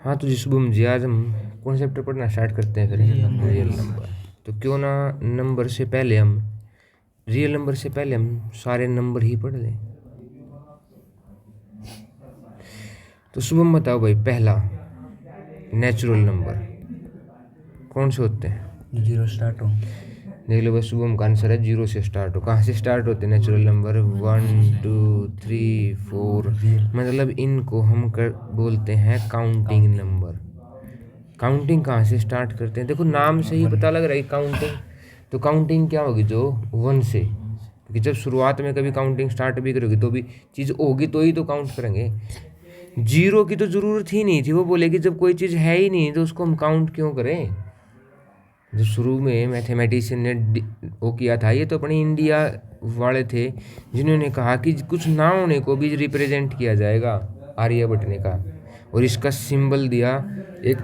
हाँ तो जी शुभम जी, आज हम कौन चैप्टर पढ़ना स्टार्ट करते हैं फिर? Real number. तो क्यों ना नंबर से पहले हम रियल नंबर से पहले हम सारे नंबर ही पढ़ लें। तो शुभम बताओ भाई, पहला नेचुरल नंबर कौन से होते हैं? जीरो स्टार्ट हो। देख लो भाई, शुभम का आंसर है जीरो से स्टार्ट हो। कहाँ से स्टार्ट होते हैं नेचुरल नंबर? 1 2 3 4। मतलब इनको हम बोलते हैं काउंटिंग नंबर। काउंटिंग कहाँ से स्टार्ट करते हैं? देखो नाम से ही पता लग रहा है काउंटिंग। तो काउंटिंग क्या होगी? जो 1 से, क्योंकि जब शुरुआत में कभी काउंटिंग स्टार्ट भी करोगी तो भी चीज़ होगी तो ही तो काउंट करेंगे। जीरो की तो ज़रूरत ही नहीं थी, वो बोले कि जब कोई चीज़ है ही नहीं तो उसको हम काउंट क्यों करें। जो शुरू में मैथमेटिशियन ने वो किया था, ये तो अपने इंडिया वाले थे जिन्होंने कहा कि कुछ ना होने को भी रिप्रेजेंट किया जाएगा, आर्यभट्ट ने कहा। और इसका सिंबल दिया एक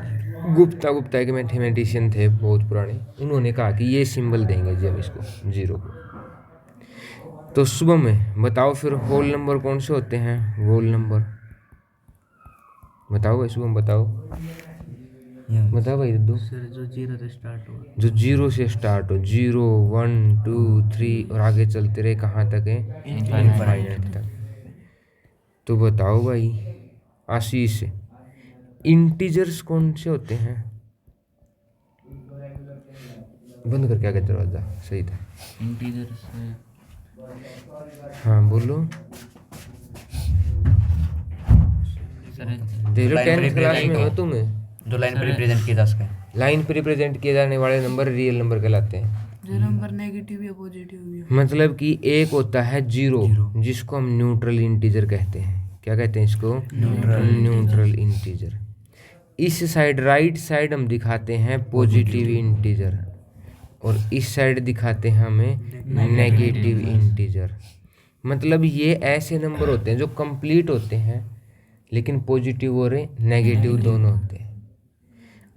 गुप्ता एक मैथमेटिशियन थे बहुत पुराने, उन्होंने कहा कि ये सिंबल देंगे जी हम इसको, जीरो को। तो सुबह में बताओ फिर होल नंबर कौन से होते हैं? होल नंबर बताओ भाई, शुभम बताओ भाई दद्दू। सर जो जीरो से स्टार्ट हो। जो जीरो से स्टार्ट हो, 0 1 2 3 और आगे चलते रहे कहाँ तक है? इनफाइनाइट तक। तो बताओ भाई आशीष, इंटीजर्स कौन से होते हैं? बंद करके आगे दरवाजा, सही था। इंटीजर्स हाँ बोलो। देख लो 10th क्लास में हो तुम। जो लाइन पर रिप्रेजेंट किया जा सके। लाइन पर रिप्रेजेंट किए जाने वाले नंबर रियल नंबर कहलाते हैं। जो नंबर नेगेटिव या पॉजिटिव या मतलब कि एक होता है जीरो, जिसको हम न्यूट्रल इंटीजर कहते हैं। क्या कहते हैं इसको? Neutral integer. इस साइड राइट साइड हम दिखाते हैं पॉजिटिव इंटीजर, और इस साइड दिखाते हैं हमें नेगेटिव इंटीजर। मतलब ये ऐसे नंबर होते हैं जो कंप्लीट होते हैं, लेकिन पॉजिटिव और नेगेटिव दोनों होते हैं।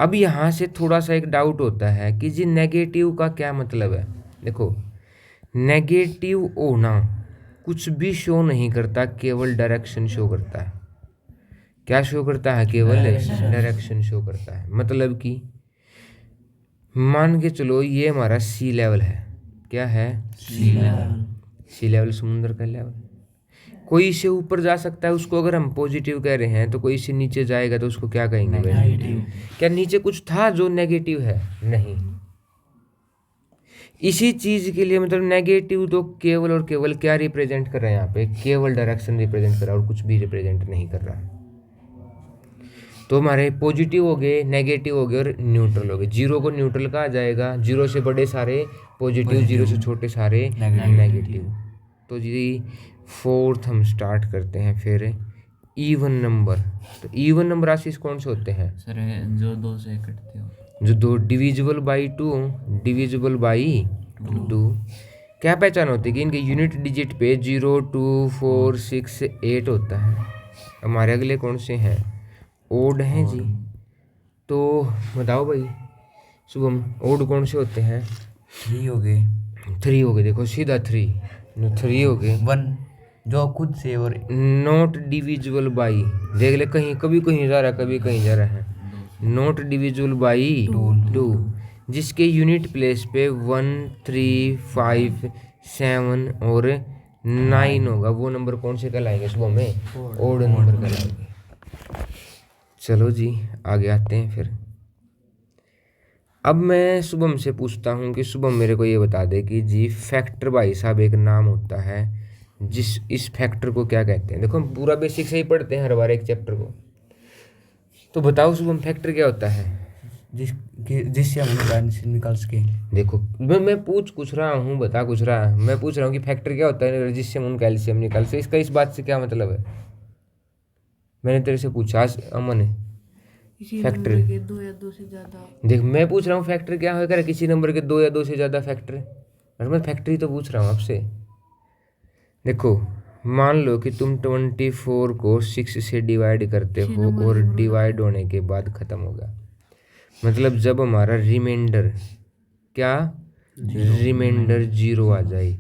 अब यहाँ से थोड़ा सा एक डाउट होता है कि जी नेगेटिव का क्या मतलब है। देखो, नेगेटिव होना कुछ भी शो नहीं करता, केवल डायरेक्शन शो करता है। क्या शो करता है? केवल डायरेक्शन शो करता है। मतलब कि मान के चलो ये हमारा सी लेवल है। क्या है? सी लेवल। सी लेवल समुद्र का लेवल। कोई इससे ऊपर जा सकता है, उसको अगर हम पॉजिटिव कह रहे हैं, तो कोई इससे नीचे जाएगा तो उसको क्या कहेंगे? नेगेटिव। क्या नीचे कुछ था जो नेगेटिव है? नहीं। इसी चीज के लिए मतलब नेगेटिव तो केवल और केवल क्या रिप्रेजेंट कर रहा है यहाँ पे? केवल डायरेक्शन रिप्रेजेंट कर रहा है और कुछ भी रिप्रेजेंट नहीं कर रहा। तो हमारे पॉजिटिव हो गए, नेगेटिव हो गए और न्यूट्रल हो गए। जीरो को न्यूट्रल कहा जाएगा, जीरो से बड़े सारे पॉजिटिव, जीरो से छोटे सारे नेगेटिव। तो जी फोर्थ हम स्टार्ट करते हैं फिर इवन नंबर। तो इवन नंबर आशीष कौन से होते हैं? सर जो दो से कटते हो। जो दो divisible by two, divisible by two. क्या पहचान होती है कि इनके यूनिट डिजिट पे 0 2 4 6 8 होता है। हमारे अगले कौन से हैं? ओड हैं जी। तो बताओ भाई शुभम, ओड कौन से होते हैं? 3 हो गए। 3 हो गए। देखो सीधा 3 हो गए। 1 जो खुद से और नॉट डिविजिबल बाई, देख ले कहीं कभी कहीं जा रहा है, कभी कहीं जा रहा है। नॉट डिविजिबल बाई 2, जिसके यूनिट प्लेस पे 1 3 5 7 और 9 होगा। वो नंबर कौन से कहलाएंगे सुबह में? ओड नंबर कहलाएंगे। चलो जी आगे आते हैं फिर। अब मैं शुभम से पूछता हूँ कि शुभम मेरे को ये बता दे कि जी फैक्टर भाई साहब एक नाम होता है, जिस इस फैक्टर को क्या कहते हैं? देखो हम पूरा बेसिक से ही पढ़ते हैं हर बार एक चैप्टर को। तो बताओ शुभम, फैक्टर क्या होता है? जिससे हम निकाल सके। देखो मैं पूछ रहा हूँ, बता कुछ रहा है। मैं पूछ रहा हूँ कि फैक्टर क्या होता है, जिससे हम उनका एलसीएम निकाल सके। इसका इस बात से क्या मतलब है? मैंने तेरे से पूछा अमन है किसी फैक्टर नंबर के 2 या 2 से ज्यादा। देख मैं पूछ रहा हूँ फैक्टर क्या होगा, किसी नंबर के 2 या 2 से ज़्यादा फैक्टर। और मैं फैक्टर ही तो पूछ रहा हूँ आपसे। देखो मान लो कि तुम 24 को 6 से डिवाइड करते हो और डिवाइड होने के बाद ख़त्म हो गया। मतलब जब हमारा रिमाइंडर क्या रिमाइंडर 0 आ जाए,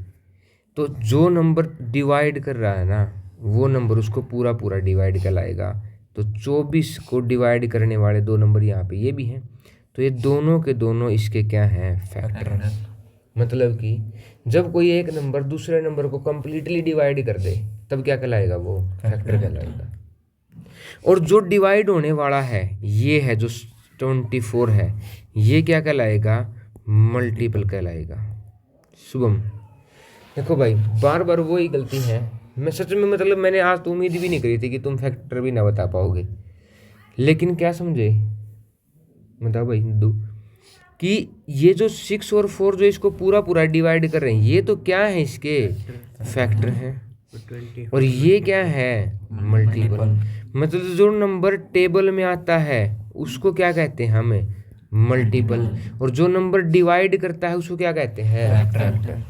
तो जो नंबर डिवाइड कर रहा है ना, वो नंबर उसको पूरा पूरा डिवाइड कहलाएगा। तो 24 को डिवाइड करने वाले दो नंबर यहाँ पे ये भी हैं, तो ये दोनों के दोनों इसके क्या हैं, फैक्टर। मतलब कि जब कोई एक नंबर दूसरे नंबर को कंप्लीटली डिवाइड कर दे तब क्या कहलाएगा, वो फैक्टर कहलाएगा। और जो डिवाइड होने वाला है ये है जो 24 है, ये क्या कहलाएगा, मल्टीपल कहलाएगा। शुभम देखो भाई, बार बार वही गलती है। मैं सच में मतलब मैंने आज तो उम्मीद भी नहीं करी थी कि तुम फैक्टर भी ना बता पाओगे, लेकिन क्या समझे, बताओ भाई हिंदू, कि ये जो 6 और 4 जो इसको पूरा पूरा डिवाइड कर रहे हैं ये तो क्या है, इसके फैक्टर हैं। और ये क्या है, मल्टीपल। मतलब जो नंबर टेबल में आता है उसको क्या कहते हैं हमें, मल्टीपल। और जो नंबर डिवाइड करता है उसको क्या कहते हैं, फैक्टर।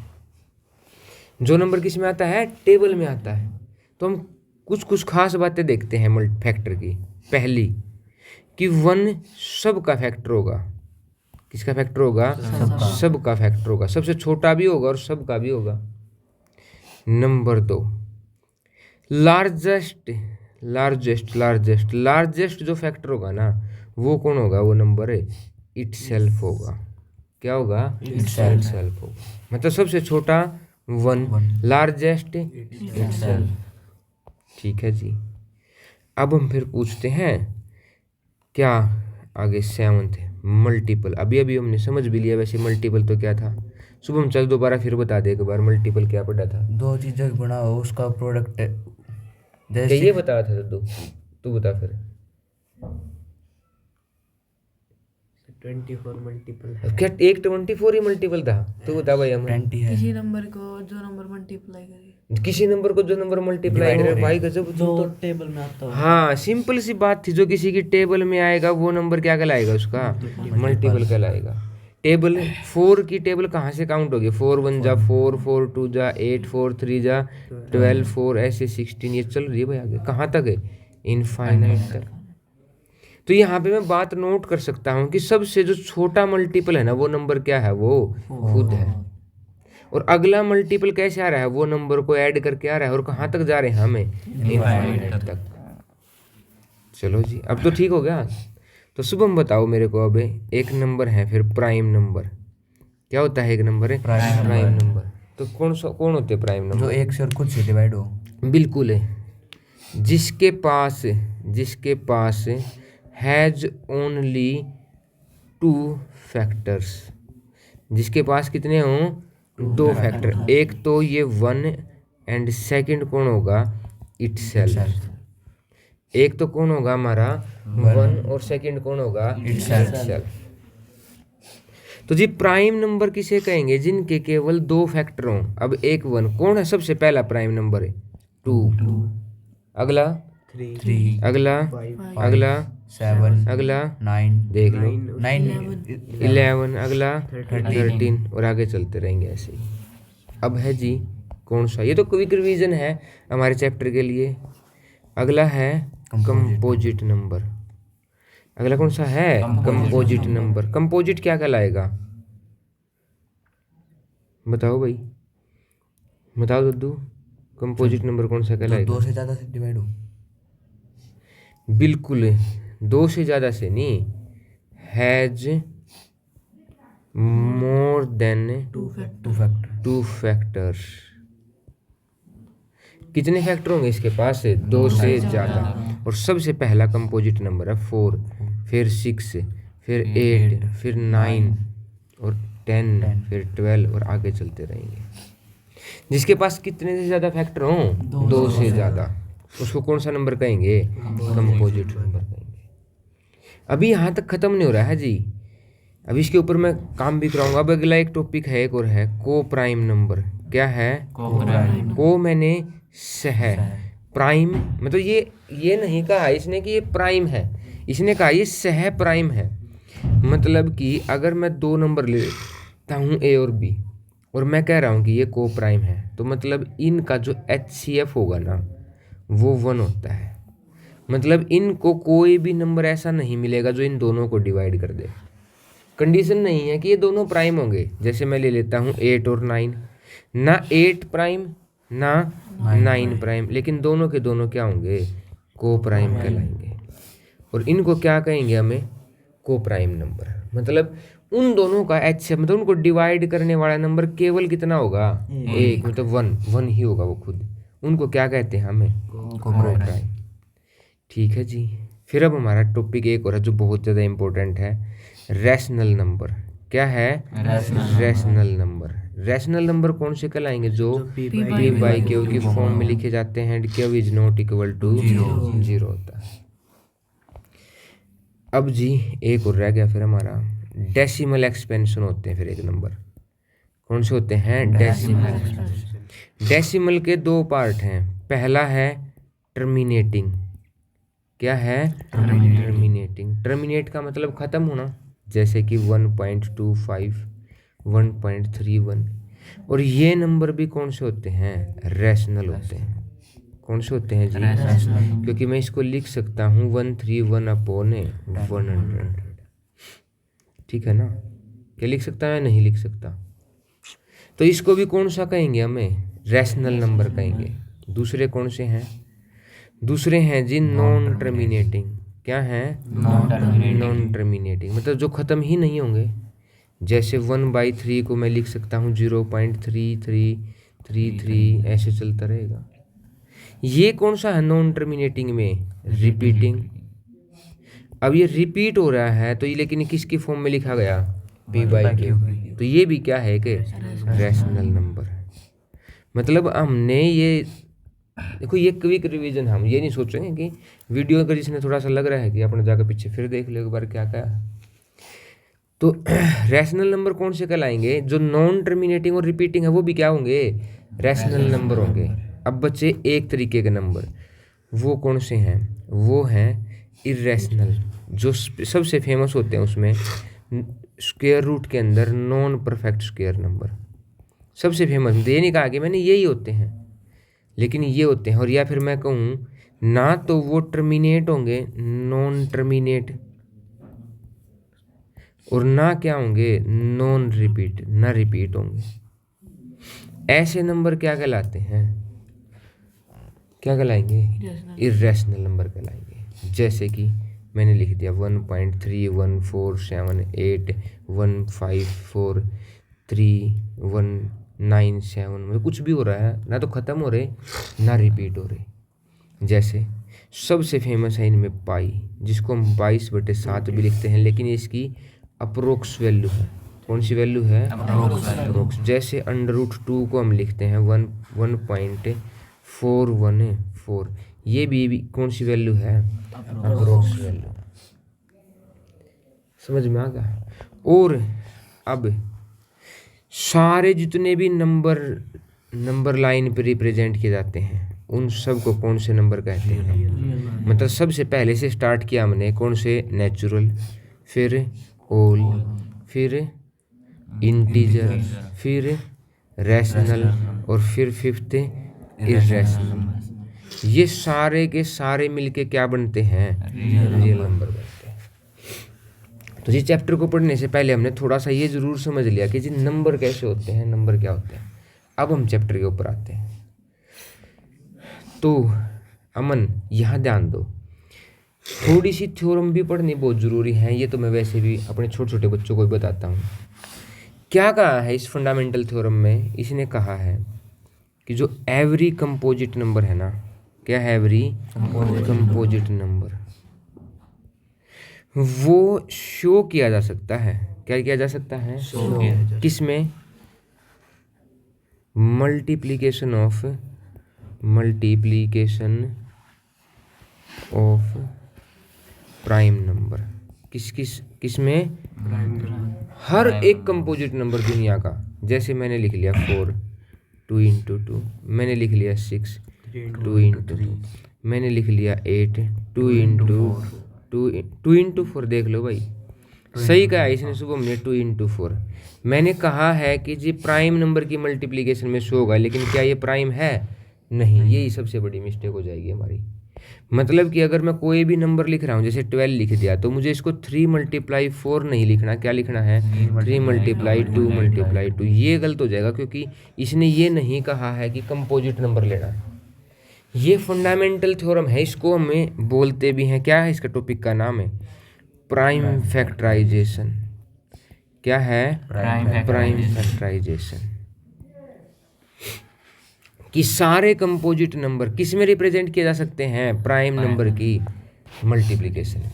जो नंबर किस में आता है, टेबल में आता है। तो हम कुछ कुछ खास बातें देखते हैं फैक्टर की। पहली कि 1 सब का फैक्टर होगा। किसका फैक्टर होगा, सब का फैक्टर होगा। सबसे छोटा भी होगा और सब का भी होगा। नंबर 2 लार्जेस्ट जो फैक्टर होगा ना वो कौन होगा, वो नंबर है इटसेल्फ होगा। क्या होगा, इटसेल्फ होगा। मतलब सबसे छोटा 1, लार्जेस्ट इटसेल्फ। ठीक है जी। अब हम फिर पूछते हैं क्या आगे, 7th मल्टीपल। अभी हमने समझ भी लिया वैसे मल्टीपल तो क्या था। शुभम चल दोबारा फिर बता दे एक बार, मल्टीपल क्या पढ़ा था। दो चीजें गुणा हो उसका प्रोडक्ट है। क्या ये बताया था तू बता फिर। 24 मल्टीपल क्या एक 24 ही मल्टीपल था, तू बता भाई। हम 20 है। किसी नंबर को जो नंबर मल्टीप्लाई करे, किसी नंबर को जो नंबर मल्टीप्लाई करे, भाई गजब। जो टेबल में आता हो। हाँ सिंपल सी बात थी, जो किसी की टेबल में आएगा वो नंबर क्या कहलाएगा, उसका मल्टीपल कहलाएगा। टेबल 4 की टेबल कहाँ से काउंट होगी, 4 1 जा 4, 4 2 जा 8, 4 3 जा 12, 4 ऐसे 16, ये चल रही है भाई आगे कहाँ तक है, इनफाइनाइट तक। तो यहाँ पे मैं बात नोट कर सकता हूँ कि सबसे जो छोटा मल्टीपल है ना वो नंबर क्या है, वो खुद है। और अगला मल्टीपल कैसे आ रहा है, वो नंबर को ऐड करके आ रहा है। और कहाँ तक जा रहे हैं हमें, इनफाइनाइट तक। चलो जी अब तो ठीक हो गया। तो शुभम बताओ मेरे को, अब एक नंबर है फिर प्राइम नंबर। क्या होता है एक नंबर है, प्राइम नंबर। तो कौन होते हैं प्राइम नंबर, जो एक से और खुद से डिवाइड हो। बिल्कुल है। जिसके पास हैज ओनली 2 फैक्टर्स। जिसके पास कितने हों, 2 फैक्टर। एक तो ये 1 एंड सेकंड कौन होगा, इटसेल्फ। एक तो कौन होगा हमारा 1 और सेकंड कौन होगा, इटसेल्फ। तो जी प्राइम नंबर किसे कहेंगे, जिनके केवल 2 फैक्टर हों। अब एक 1 कौन है, सबसे पहला प्राइम नंबर है 2। अगला 3, अगला 5, अगला 7, अगला 9, देख लो 11, 11, अगला 13 और आगे चलते रहेंगे ऐसे ही। अब है जी कौन सा, ये तो क्विक रिवीजन है हमारे चैप्टर के लिए। अगला है कंपोजिट नंबर। अगला कौन सा है, कंपोजिट नंबर। कंपोजिट क्या कहलाएगा, बताओ भाई, बताओ दद्दू, कंपोजिट नंबर कौन सा कहलाएगा। 2 से ज्यादा से डिवाइड हो। बिल्कुल 2 से ज़्यादा से नहीं, हैज मोर देन 2 फैक्टर्स। कितने फैक्टर होंगे इसके पास, 2 से ज़्यादा। और सबसे पहला कंपोजिट नंबर है 4, फिर 6, फिर 8, फिर 9 और 10, फिर 12 और आगे चलते रहेंगे। जिसके पास कितने से ज़्यादा फैक्टर हों, 2 से ज़्यादा, उसको कौन सा नंबर कहेंगे, कंपोजिट नंबर कहेंगे। अभी यहाँ तक ख़त्म नहीं हो रहा है जी, अभी इसके ऊपर मैं काम भी कराऊंगा। अब अगला एक टॉपिक है, एक और है को प्राइम नंबर। क्या है, को मैंने सह, प्राइम मतलब ये नहीं कहा इसने कि ये प्राइम है, इसने कहा ये सह प्राइम है। मतलब कि अगर मैं 2 नंबर लेता हूँ ए और बी और मैं कह रहा हूँ कि ये को प्राइम है, तो मतलब इनका जो HCF होगा ना वो 1 होता है। मतलब इनको कोई भी नंबर ऐसा नहीं मिलेगा जो इन दोनों को डिवाइड कर दे। कंडीशन नहीं है कि ये दोनों प्राइम होंगे। जैसे मैं ले लेता हूँ 8 और 9, ना 8 प्राइम ना 9 प्राइम, लेकिन दोनों के दोनों क्या होंगे, को प्राइम कहलाएंगे। और इनको क्या कहेंगे हमें, को प्राइम नंबर। मतलब उन दोनों का HCF मतलब उनको डिवाइड करने वाला नंबर केवल कितना होगा, एक, मतलब वन ही होगा वो खुद। उनको क्या कहते हैं हमें, को प्राइम। ठीक है जी। फिर अब हमारा टॉपिक एक और है जो बहुत ज़्यादा इम्पोर्टेंट है, रैशनल नंबर। क्या है, रैशनल नंबर। रैशनल नंबर कौन से कहलाएंगे, जो P बाई Q की फॉर्म में लिखे जाते हैं, Q is not equal to 0 होता है। अब जी एक और रह गया फिर हमारा, डेसिमल एक्सपेंशन होते हैं फिर एक नंबर। कौन से होते हैं, डेसिमल। डेसिमल के दो पार्ट हैं, पहला है टर्मिनेटिंग। क्या है, टर्मिनेटिंग। टर्मिनेट का मतलब खत्म होना, जैसे कि 1.25, 1.31। और ये नंबर भी कौन से होते हैं, रैशनल होते हैं। कौन से होते हैं जी, क्योंकि मैं इसको लिख सकता हूँ 131/100। ठीक है ना, क्या लिख सकता है, नहीं लिख सकता। तो इसको भी कौन सा कहेंगे हमें, रैशनल नंबर कहेंगे। दूसरे कौन से हैं, दूसरे हैं जी नॉन टर्मिनेटिंग। क्या है, नॉन टर्मिनेटिंग, मतलब जो ख़त्म ही नहीं होंगे। जैसे 1/3 को मैं लिख सकता हूँ 0.3333, ऐसे चलता रहेगा। ये कौन सा है नॉन टर्मिनेटिंग में, रिपीटिंग। अब ये रिपीट हो रहा है तो ये, लेकिन किसकी फॉर्म में लिखा गया, P/Q। तो ये भी क्या है कि रैशनल नंबर है। मतलब हमने ये देखो, ये क्विक रिवीजन, हम ये नहीं सोचेंगे कि वीडियो अगर जिसने थोड़ा सा लग रहा है कि अपने जाकर पीछे फिर देख लो एक बार क्या क्या है। तो रैशनल नंबर कौन से कहलाएंगे, जो नॉन टर्मिनेटिंग और रिपीटिंग है वो भी क्या होंगे, रैशनल नंबर होंगे। अब बचे एक तरीके के नंबर, वो कौन से हैं, वो हैं इर्रेशनल, जो सबसे फेमस होते हैं। उसमें स्क्वायर रूट के अंदर नॉन परफेक्ट स्क्वायर नंबर सबसे फेमस। ये नहीं कहा कि मैंने यही होते हैं, लेकिन ये होते हैं। और या फिर मैं कहूँ ना तो वो टर्मिनेट होंगे, नॉन टर्मिनेट, और ना क्या होंगे, नॉन रिपीट, ना रिपीट होंगे। ऐसे नंबर क्या कहलाते हैं, क्या कहलाएंगे, इर्रेशनल नंबर कहलाएंगे। जैसे कि मैंने लिख दिया 1.31414781543197, मतलब कुछ भी हो रहा है, ना तो ख़त्म हो रहे ना रिपीट हो रहे। जैसे सबसे फेमस है इनमें पाई, जिसको हम 22/7 भी लिखते हैं, लेकिन इसकी अप्रोक्स वैल्यू है। कौन सी वैल्यू है, अप्रोक्स। जैसे √2 को हम लिखते हैं 1.414, ये भी कौन सी वैल्यू है, अप्रोक्स वैल्यू। समझ में आ गया। और अब सारे जितने भी नंबर लाइन पे रिप्रेजेंट किए जाते हैं, उन सब को कौन से नंबर कहते हैं। मतलब सबसे पहले से स्टार्ट किया हमने, कौन से, नेचुरल, फिर होल, फिर इंटीजर, फिर रैशनल, और फिर फिफ्थ इर्रेशनल। ये सारे के सारे मिलके क्या बनते हैं, रियल नंबर बनते हैं। तो इस चैप्टर को पढ़ने से पहले हमने थोड़ा सा ये जरूर समझ लिया कि जी नंबर कैसे होते हैं, नंबर क्या होते हैं। अब हम चैप्टर के ऊपर आते हैं। तो अमन यहाँ ध्यान दो, थोड़ी सी थ्योरम भी पढ़नी बहुत ज़रूरी है। ये तो मैं वैसे भी अपने छोटे छोटे बच्चों को भी बताता हूँ। क्या कहा है इस फंडामेंटल थ्योरम में, इसने कहा है कि जो एवरी कंपोजिट नंबर है ना, क्या है, एवरी कंपोजिट नंबर, वो शो किया जा सकता है। क्या किया जा सकता है, किसमें, मल्टीप्लिकेशन ऑफ प्राइम नंबर। किस में, हर एक कंपोजिट नंबर दुनिया का। जैसे मैंने लिख लिया 4 2 × 2, मैंने लिख लिया 6 2 × 2, मैंने लिख लिया 8 2 × 4। देख लो भाई, सही कहा इसने सुबह में, 2 × 4। मैंने कहा है कि जी प्राइम नंबर की मल्टीप्लिकेशन में शो होगा, लेकिन क्या ये प्राइम है, नहीं। यही सबसे बड़ी मिस्टेक हो जाएगी हमारी। मतलब कि अगर मैं कोई भी नंबर लिख रहा हूँ, जैसे 12 लिख दिया, तो मुझे इसको 3 × 4 नहीं लिखना। क्या लिखना है, 3 × 2 × 2। ये गलत हो जाएगा, क्योंकि इसने ये नहीं कहा है कि कंपोजिट नंबर लेना है। ये फंडामेंटल थ्योरम है, इसको हमें बोलते भी हैं, क्या है इसका टॉपिक का नाम है, प्राइम फैक्टराइजेशन। क्या है? Prime factorisation. कि सारे कंपोजिट नंबर किस में रिप्रेजेंट किए जा सकते हैं? प्राइम नंबर की मल्टीप्लिकेशन में।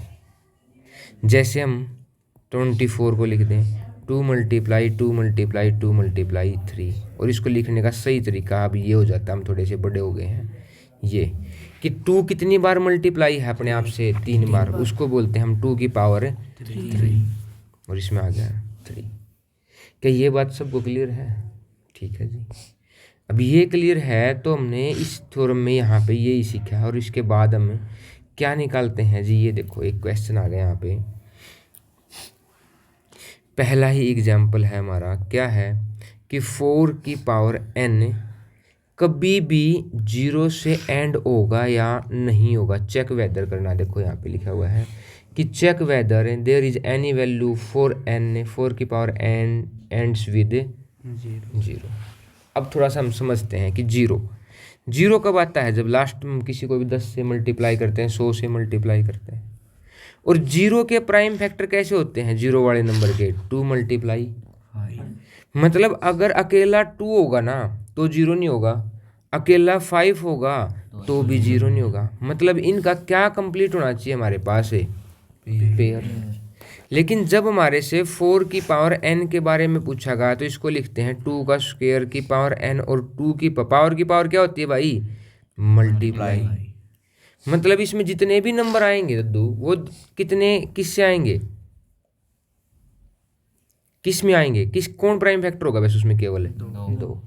जैसे हम 24 को लिख दें 2 मल्टीप्लाई 2 मल्टीप्लाई 2 मल्टीप्लाई 3, और इसको लिखने का सही तरीका अब ये हो जाता है, हम थोड़े से बड़े हो गए हैं, ये कि 2 कितनी बार मल्टीप्लाई है अपने आप से? 3 बार, उसको बोलते हैं हम 2 की पावर 3, और इसमें आ गया 3। क्या ये बात सबको क्लियर है? ठीक है जी। अब ये क्लियर है तो हमने इस थ्योरम में यहाँ पे यही सीखा है, और इसके बाद हम क्या निकालते हैं जी? ये देखो एक क्वेश्चन आ गया यहाँ पे, पहला ही एग्जाम्पल है हमारा, क्या है कि 4 की पावर n कभी भी 0 से एंड होगा या नहीं होगा, चेक वेदर करना। देखो यहाँ पे लिखा हुआ है कि check whether there is any value for n 4 की पावर n एंड्स विद 0। अब थोड़ा सा हम समझते हैं कि जीरो कब आता है? जब लास्ट में किसी को भी 10 से मल्टीप्लाई करते हैं, 100 से मल्टीप्लाई करते हैं। और जीरो के प्राइम फैक्टर कैसे होते हैं? जीरो वाले नंबर के 2 मल्टीप्लाई, मतलब अगर अकेला 2 होगा ना तो 0 नहीं होगा, अकेला 5 होगा तो भी 0 नहीं होगा। मतलब इनका क्या कंप्लीट होना चाहिए हमारे पास है? पेयर। लेकिन जब हमारे से 4 की पावर n के बारे में पूछा गया तो इसको लिखते हैं 2 का स्क्वायर की पावर n, और 2 की पावर क्या होती है भाई? मल्टीप्लाई। मतलब इसमें जितने भी नंबर आएंगे दद्दू, वो कितने किससे आएंगे? किस में आएंगे? कौन प्राइम फैक्टर होगा वैसे उसमें? केवल 2।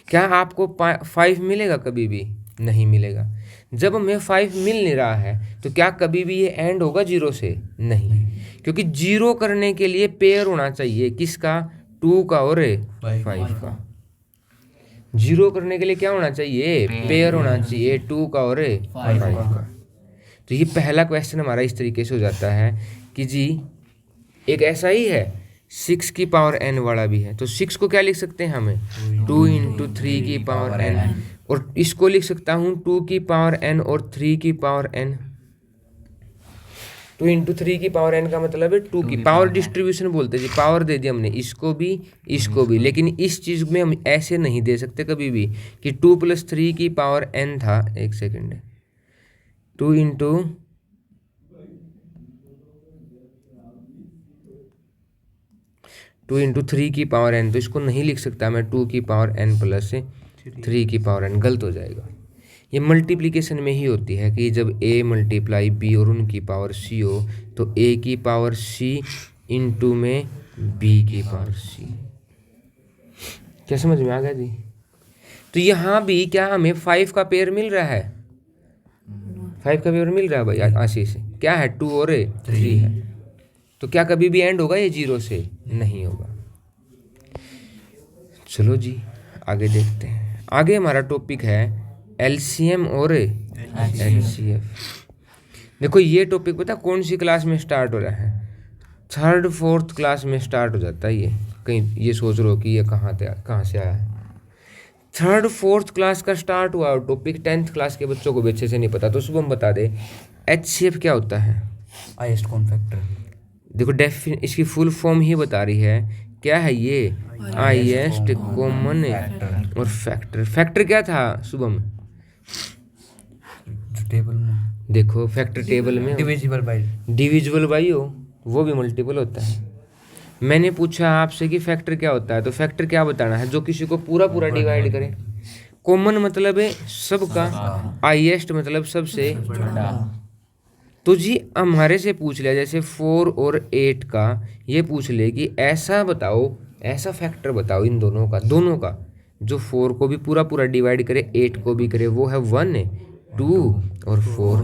क्या आपको 5 मिलेगा? कभी भी नहीं मिलेगा। जब हमें 5 मिल नहीं रहा है तो क्या कभी भी ये एंड होगा 0 से? नहीं, क्योंकि 0 करने के लिए पेयर होना चाहिए किसका? 2 का और 5 का। 0 करने के लिए क्या होना चाहिए? पेयर होना चाहिए 2 का और 5 का। तो ये पहला क्वेश्चन हमारा इस तरीके से हो जाता है कि जी एक ऐसा ही है 6 की पावर n वाला भी है, तो 6 को क्या लिख सकते हैं हमें? 2 × 3 की पावर n, और इसको लिख सकता हूँ 2 की पावर n और 3 की पावर n। 2 × 3 की पावर n का मतलब है 2 की पावर डिस्ट्रीब्यूशन बोलते हैं जी, पावर दे दी हमने इसको भी इसको भी। लेकिन इस चीज़ में हम ऐसे नहीं दे सकते कभी भी कि 2 + 3 की पावर n था, एक सेकेंड, 2 × 3 की पावर n, तो इसको नहीं लिख सकता मैं 2 की पावर n + 3 की पावर n, गलत हो जाएगा। ये मल्टीप्लिकेशन में ही होती है कि जब a मल्टीप्लाई b और उनकी पावर c हो तो a की पावर c इंटू में b की पावर c। क्या समझ में आ गया जी? तो यहाँ भी क्या हमें 5 का पेयर मिल रहा है? 5 का पेयर मिल रहा है भाई आशीष से। क्या है? 2 और 3 है। तो क्या कभी भी एंड होगा ये 0 से? नहीं होगा। चलो जी आगे देखते हैं। आगे हमारा टॉपिक है एलसीएम और एचसीएफ। देखो ये टॉपिक पता कौन सी क्लास में स्टार्ट हो रहा है? 3rd 4th क्लास में स्टार्ट हो जाता है ये। कहीं ये सोच रहे हो कि ये कहाँ से आया है? 3rd 4th क्लास का स्टार्ट हुआ टॉपिक 10th क्लास के बच्चों को भी अच्छे से नहीं पता, तो सुबह हम बता दे एचसीएफ क्या होता है। Highest common factor. देखो इसकी फुल फॉर्म ही बता रही है। क्या है ये? हाईएस्ट कॉमन और फैक्टर। फैक्टर क्या था शुभम? टेबल में देखो फैक्टर टेबल में डिविजिबल बाई हो, वो भी मल्टीपल होता है। मैंने पूछा आपसे कि फैक्टर क्या होता है, तो फैक्टर क्या बताना है? जो किसी को पूरा डिवाइड करे। कॉमन मतलब है सबका, हाईएस्ट मतलब सबसे बड़ा। तो जी हमारे से पूछ लिया जैसे 4 और 8 का, ये पूछ ले कि ऐसा बताओ, ऐसा फैक्टर बताओ इन दोनों का जो 4 को भी पूरा डिवाइड करे, 8 को भी करे। वो है 1 2 और 4।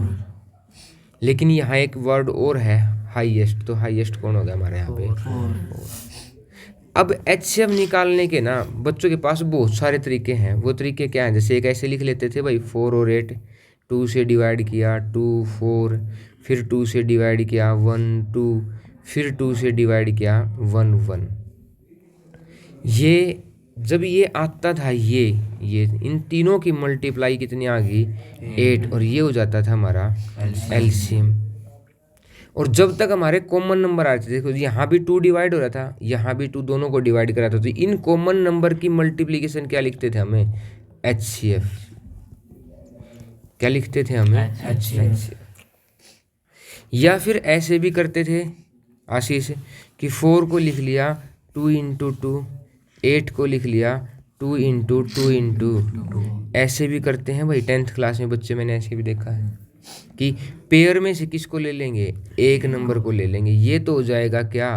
लेकिन यहाँ एक वर्ड और है हाईएस्ट, तो हाईएस्ट कौन होगा हमारे यहाँ पे? 4। अब एचसीएफ निकालने के ना बच्चों के पास बहुत सारे तरीके हैं। वो तरीके क्या हैं? जैसे एक ऐसे लिख लेते थे भाई 4 और 8, 2 से डिवाइड किया 2 4, फिर 2 से डिवाइड किया 1 2, फिर 2 से डिवाइड किया 1 1। ये जब ये आता था ये इन तीनों की मल्टीप्लाई कितनी आ गई 8 और ये हो जाता था हमारा एलसीएम। और जब तक हमारे कॉमन नंबर आते थे, देखो यहाँ भी 2 डिवाइड हो रहा था, यहाँ भी 2, दोनों को डिवाइड करा था, तो इन कॉमन नंबर की मल्टीप्लिकेशन क्या लिखते थे हमें HCF। क्या लिखते थे हमें HCF। या फिर ऐसे भी करते थे आशीष कि 4 को लिख लिया 2 इंटू 2, 8 को लिख लिया 2 इंटू 2 इंटू, ऐसे भी करते हैं भाई 10th क्लास में बच्चे, मैंने ऐसे भी देखा है कि पेयर में से किसको ले लेंगे, एक नंबर को ले लेंगे, ये तो हो जाएगा क्या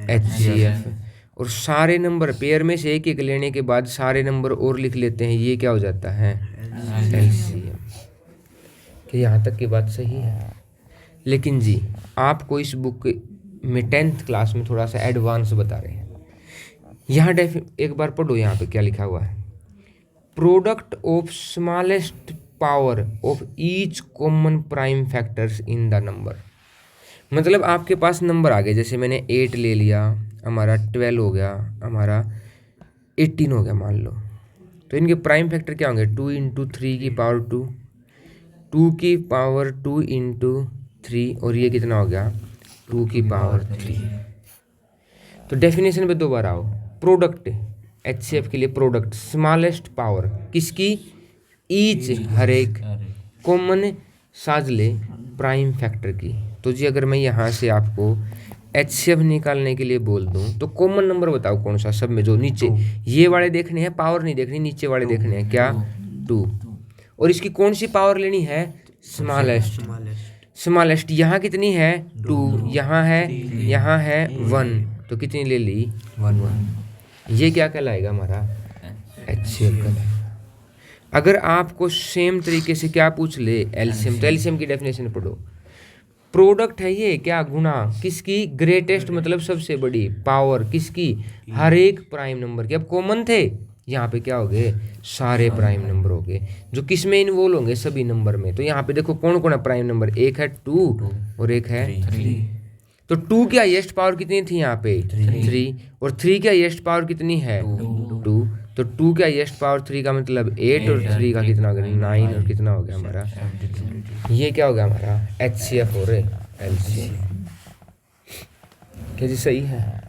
HCF। और सारे नंबर पेयर में से एक एक लेने के बाद सारे नंबर और लिख लेते हैं, ये क्या हो जाता है LCM। कि यहाँ तक की बात सही है। लेकिन जी आपको इस बुक में 10th क्लास में थोड़ा सा एडवांस बता रहे हैं। यहाँ एक बार पढ़ो यहाँ पे क्या लिखा हुआ है, product of smallest power of each common prime factors in the number. मतलब आपके पास नंबर आ गए, जैसे मैंने 8 ले लिया, हमारा 12 हो गया, हमारा 18 हो गया मान लो, तो इनके प्राइम फैक्टर क्या होंगे 2 इंटू 3 की पावर 2, 2 की पावर 2 इंटू 3, और ये कितना हो गया 2 की पावर 3। तो डेफिनेशन पे दोबारा आओ, प्रोडक्ट HCF के लिए प्रोडक्ट स्मॉलेस्ट पावर किसकी, ईच हर एक, कॉमन साजले प्राइम फैक्टर की। तो जी अगर मैं यहाँ से आपको HCF निकालने के लिए बोल दूँ तो कॉमन नंबर बताओ कौन सा सब में, जो नीचे ये वाले देखने हैं, पावर नहीं देखनी, नीचे वाले देखने हैं क्या 2, और इसकी कौन सी पावर लेनी है स्मॉलेस्ट। स्मॉलेस्ट यहाँ कितनी है 2, यहाँ है 1, तो कितनी ले ली 1। ये क्या कहलाएगा हमारा HCF कहलाएगा। अगर आपको सेम तरीके से क्या पूछ ले एलसीएम, तो एलसीएम की डेफिनेशन पढ़ो, प्रोडक्ट है ये क्या गुना किसकी, ग्रेटेस्ट मतलब सबसे बड़ी, पावर किसकी हर एक प्राइम नंबर की। अब कॉमन थे, यहाँ पे क्या हो गए सारे प्राइम नंबर हो गए जो किस में इन्वॉल्व होंगे सभी नंबर में। तो यहाँ पे देखो कौन कौन है प्राइम नंबर, एक है 2 और एक है 3। तो 2 की हाईएस्ट पावर कितनी थी यहाँ पे 3, और 3 की हाईएस्ट पावर कितनी है 2, तो 2 की हाईएस्ट पावर 3 का मतलब 8, और 3 का कितना हो गया 9, और कितना हो गया हमारा, ये क्या हो गया हमारा HCF और LCM। क्या जी सही है।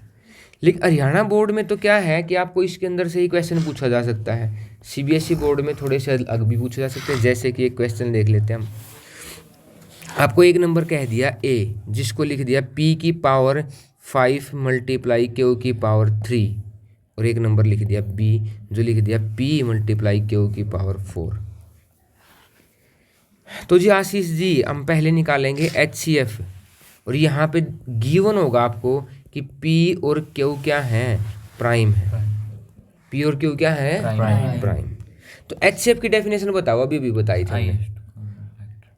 लेकिन हरियाणा बोर्ड में तो क्या है कि आपको इसके अंदर से ही क्वेश्चन पूछा जा सकता है, CBSE बोर्ड में थोड़े से अलग भी पूछे जा सकते हैं। जैसे कि एक क्वेश्चन देख लेते हैं हम, आपको एक नंबर कह दिया A, जिसको लिख दिया P की पावर 5 मल्टीप्लाई Q की पावर 3, और एक नंबर लिख दिया B जो लिख दिया P मल्टीप्लाई Q की पावर 4। तो जी आशीष जी हम पहले निकालेंगे HCF, और यहाँ पे गिवन होगा आपको कि P और Q क्या है प्राइम है, P और Q क्या है प्राइम। तो HCF की डेफिनेशन बताओ, अभी बताई थी हमने।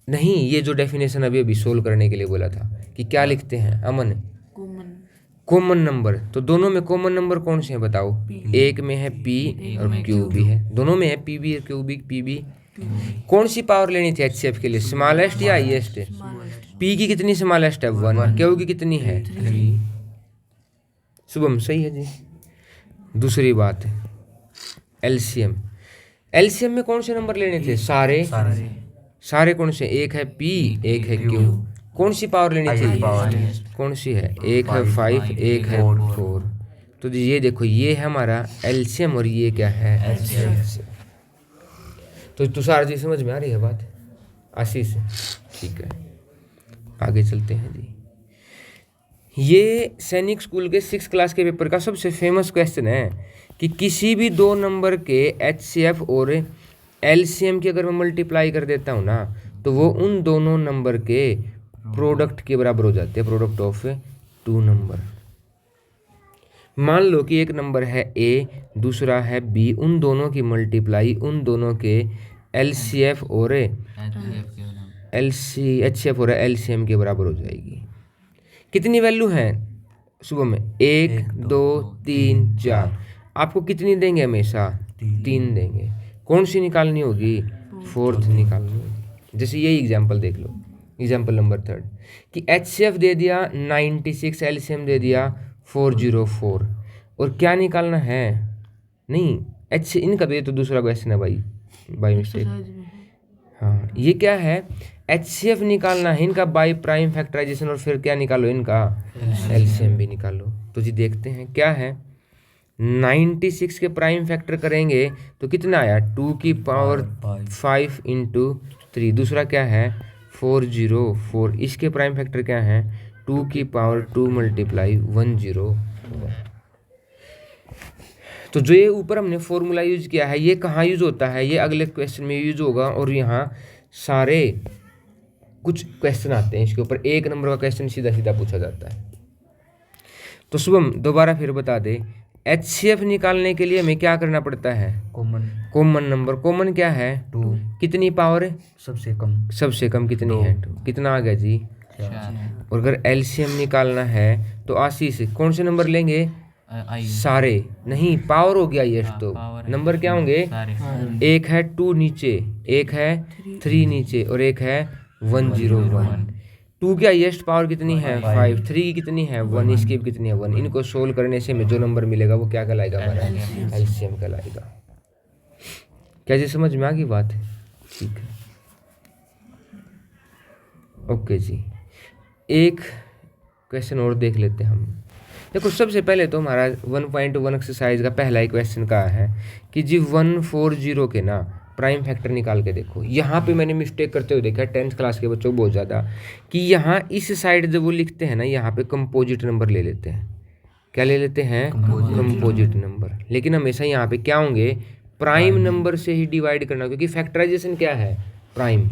नहीं, ये जो डेफिनेशन अभी सोल्व करने के लिए बोला था कि क्या लिखते हैं अमन, कॉमन नंबर। तो दोनों में कॉमन नंबर कौन से हैं बताओ, एक में है P और Q भी है, दोनों में है P भी और Q भी, P भी। कौन सी पावर लेनी थी HCF के लिए, स्मॉलेस्ट या हाईएस्ट। P की कितनी स्मॉलेस्ट है 1, Q की कितनी है 3। शुभम सही है जी। दूसरी बात है LCM में कौन से नंबर लेने थे, सारे कौन से, एक है P एक है Q। कौन सी पावर लेनी थी, कौन सी है, एक है 5 एक है 4। तो ये देखो ये है हमारा LCM और ये क्या है HCF। तो तुषार जी समझ में आ रही है बात, आशीष ठीक है। आगे चलते हैं जी। ये सैनिक स्कूल के 6th क्लास के पेपर का सबसे फेमस क्वेश्चन है कि किसी भी दो नंबर के HCF और LCM की अगर मैं मल्टीप्लाई कर देता हूँ ना, तो वो उन दोनों नंबर के प्रोडक्ट के बराबर हो जाते हैं, प्रोडक्ट ऑफ 2 नंबर। मान लो कि एक नंबर है A, दूसरा है B, उन दोनों की मल्टीप्लाई उन दोनों के HCF और LCM के बराबर हो जाएगी। कितनी वैल्यू है सुबह में, 1 2 3 4। आपको कितनी देंगे हमेशा 3 देंगे। कौन सी निकालनी होगी, 4th निकालनी होगी। जैसे यही एग्जाम्पल देख लो, एग्जाम्पल नंबर 3 कि HCF दे दिया 96, LCM दे दिया 404, और क्या निकालना है नहीं एच इनका तो ये तो दूसरा क्वेश्चन है भाई, बाई मिस्टेक। एक्सरसाइज में है। हाँ ये क्या है, HCF निकालना है इनका बाई प्राइम फैक्टराइजेशन, और फिर क्या निकालो इनका LCM भी निकालो। तो जी देखते हैं क्या है, 96 के प्राइम फैक्टर करेंगे तो कितना आया 2 की पावर 5 इंटू 3। दूसरा क्या है 404, इसके प्राइम फैक्टर क्या है 2 की पावर 2 मल्टीप्लाई 101। तो जो ये ऊपर हमने फॉर्मूला यूज किया है ये कहाँ यूज होता है, ये अगले क्वेश्चन में यूज होगा, और यहाँ सारे कुछ क्वेश्चन आते हैं इसके ऊपर, 1 नंबर का क्वेश्चन सीधा सीधा पूछा जाता है। तो शुभम दोबारा फिर बता दे, HCF निकालने के लिए हमें क्या करना पड़ता है, कॉमन नंबर। कॉमन क्या है 2, कितनी पावर है, सबसे कम कितनी है 2, कितना आ गया जी। 4। और अगर LCM निकालना है तो आशीष कौन से नंबर लेंगे, सारे नहीं, पावर हो गया ये तो नंबर क्या होंगे, एक है 2 नीचे, एक है 3 नीचे, और एक है 101। 2 की हाईएस्ट पावर कितनी है 5, 3 की कितनी है 1, इसकी भी कितनी है 1। इनको सोल्व करने से हमें जो नंबर मिलेगा वो क्या कहलाएगा हमारा LCM कहलाएगा। क्या जी समझ में आ गई बात, ठीक है ओके जी। एक क्वेश्चन और देख लेते हैं हम। देखो सबसे पहले तो हमारा 1.1 एक्सरसाइज का पहला ही क्वेश्चन का है कि जी 140 के ना प्राइम फैक्टर निकाल के देखो। यहाँ पे मैंने मिस्टेक करते हुए देखा है 10th क्लास के बच्चों को बहुत ज़्यादा, कि यहाँ इस साइड जब वो लिखते हैं ना यहाँ पे कंपोजिट नंबर ले लेते हैं। क्या ले लेते हैं, कंपोजिट नंबर। लेकिन हमेशा यहाँ पे क्या होंगे, प्राइम नंबर से ही डिवाइड करना, क्योंकि फैक्टराइजेशन क्या है प्राइम।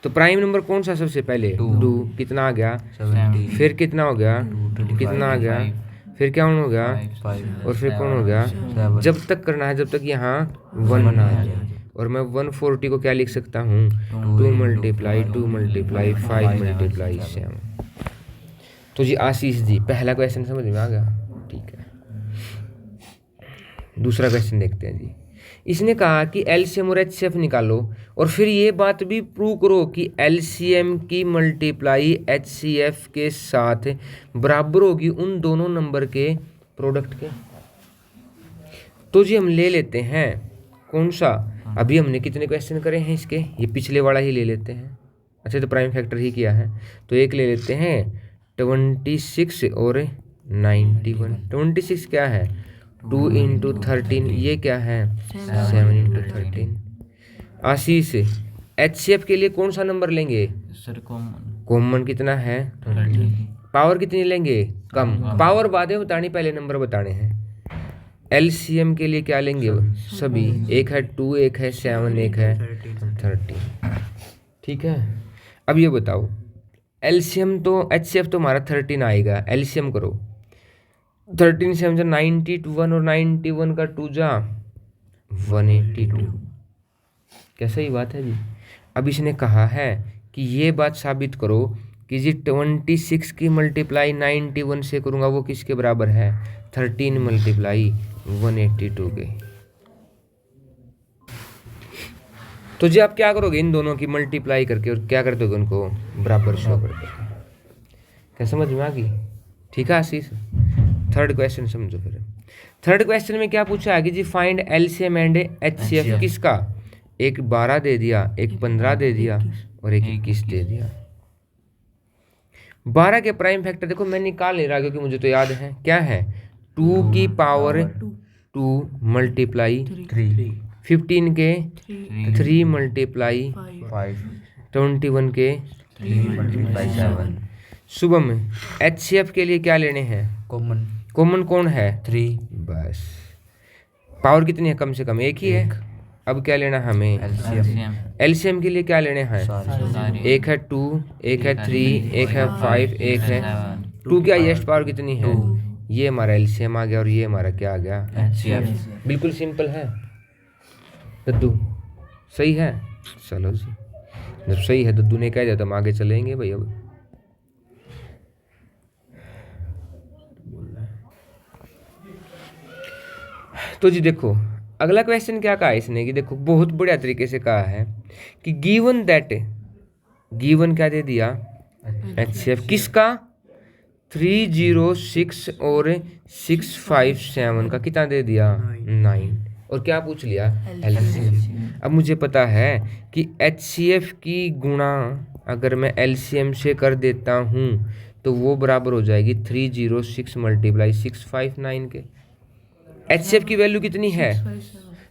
तो प्राइम नंबर कौन सा सबसे पहले 2, कितना आ गया 70, फिर कितना हो गया, कितना आ गया, फिर क्या हो गया, 5, और फिर कौन हो गया, 7। जब तक करना है जब तक यहाँ 1 ना आ जाए। और मैं 140 को क्या लिख सकता हूँ 2 मल्टीप्लाई 5 मल्टीप्लाई 7। तो जी आशीष जी पहला क्वेश्चन समझ में आ गया, ठीक है। दूसरा क्वेश्चन देखते हैं जी। इसने कहा कि LCM और HCF निकालो, और फिर ये बात भी प्रूव करो कि LCM की मल्टीप्लाई HCF के साथ बराबर होगी उन दोनों नंबर के प्रोडक्ट के। तो जी हम ले लेते हैं कौन सा, अभी हमने कितने क्वेश्चन करे हैं इसके, ये पिछले वाला ही ले लेते हैं। अच्छा तो प्राइम फैक्टर ही किया है, तो एक ले लेते हैं 26 और 91। 26 क्या है 2 इंटू 13, ये क्या है 7 इंटू 13। आशीष HCF के लिए कौन सा नंबर लेंगे, सर कॉमन कितना है, पावर कितनी लेंगे कम, पावर बाद में बतानी पहले नंबर बताने हैं। LCM के लिए क्या लेंगे सभी, एक है 2, एक है 7, एक है 13, ठीक है। अब ये बताओ LCM तो HCF तो हमारा 13 आएगा, LCM करो 13 से हम 91 और 91 का 2 जा 182, क्या सही बात है जी। अब इसने कहा है कि ये बात साबित करो कि जी 26 की मल्टीप्लाई 91 से करूँगा वो किसके बराबर है 13 मल्टीप्लाई 182 के। तो जी आप क्या करोगे इन दोनों की मल्टीप्लाई करके और क्या कर दोगे उनको बराबर शो कर दोगे। क्या समझ में आ गई, ठीक है आशीष। थर्ड क्वेश्चन समझो फिर। थर्ड क्वेश्चन में क्या पूछा है कि जी फाइंड LCM एंड HCF किसका, एक 12 दे दिया, एक 15 दे दिया और एक 21 दे दिया। 12 के प्राइम फैक्टर देखो मैं निकाल नहीं रहा क्योंकि मुझे तो याद है, क्या है 2 की पावर 2 मल्टीप्लाई 3, 15 के 3 मल्टीप्लाई 5, 21 के 3 मल्टीप्लाई 7। शुभम HCF के लिए क्या लेने हैं, कॉमन कौन है 3, बस। पावर कितनी है कम से कम एक ही है। अब क्या लेना हमें LCM के लिए क्या लेने हैं, एक है 2, एक है 3, एक है 5, एक है 2 की हाईएस्ट पावर कितनी है, ये हमारा LCM आ गया और ये हमारा क्या आ गया HCF। बिल्कुल सिंपल है दद्दू, सही है। चलो जी जब सही है दद्दू ने कह दिया तो हम आगे चलेंगे भाई। अब तो जी देखो अगला क्वेश्चन क्या कहा इसने कि देखो बहुत बढ़िया तरीके से कहा है कि गिवन दैट, गिवन क्या दे दिया HCF किसका, 306 और 657 का कितना दे दिया 9 और क्या पूछ लिया LCM। अब मुझे पता है कि HCF की गुणा अगर मैं LCM से कर देता हूँ तो वो बराबर हो जाएगी 306 मल्टीप्लाई 659 के। HCF की वैल्यू कितनी है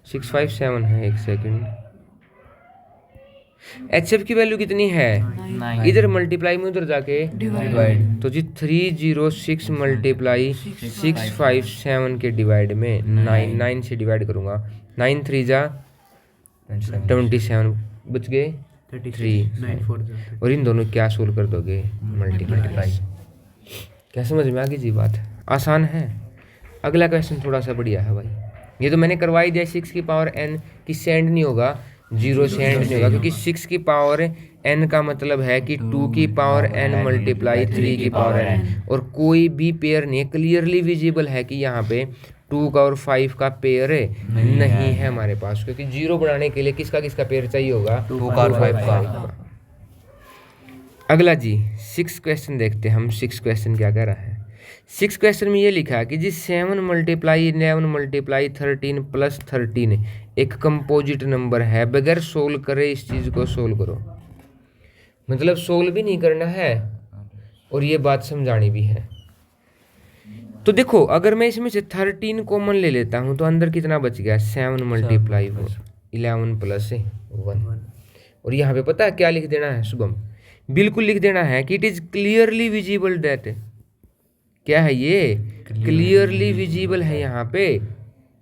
657 है, एक सेकंड। HCF की वैल्यू कितनी है 9 इधर मल्टीप्लाई में उधर जाके डिवाइड तो जी 306 मल्टीप्लाई 657 के डिवाइड में 9 से डिवाइड करूंगा 9 3 जा 27 बच गए 3 और इन दोनों क्या सोल्व कर दोगे मल्टीप्लाई। क्या समझ में आ गई जी बात, आसान है। अगला क्वेश्चन थोड़ा सा बढ़िया है भाई, ये तो मैंने करवा ही दिया 6 की पावर n की सेंड नहीं होगा, 0 से एंड नहीं होगा क्योंकि 6 की पावर n का मतलब है कि 2 की पावर n मल्टीप्लाई 3 की पावर n और कोई भी पेयर नहीं, क्लियरली विजिबल है कि यहाँ पे 2 का और 5 का पेयर नहीं है हमारे पास, क्योंकि 0 बनाने के लिए किसका किसका पेयर चाहिए होगा 2 का और 5 का। अगला जी 6 क्वेश्चन देखते हैं हम। 6 क्वेश्चन क्या कह रहा है, 6 क्वेश्चन में ये लिखा है कि जी 7 मल्टीप्लाई 11 मल्टीप्लाई 13 प्लस 13 एक कंपोजिट नंबर है, बगैर सोल्व करे इस चीज़ को सोल्व करो। मतलब सोल्व भी नहीं करना है और ये बात समझानी भी है। तो देखो अगर मैं इसमें से 13 कॉमन ले लेता हूँ तो अंदर कितना बच गया 7 मल्टीप्लाई 11 प्लस 1 और यहाँ पे पता है क्या लिख देना है शुभम, बिल्कुल लिख देना है कि it is clearly visible that, क्या है ये क्लियरली विजिबल है यहाँ पे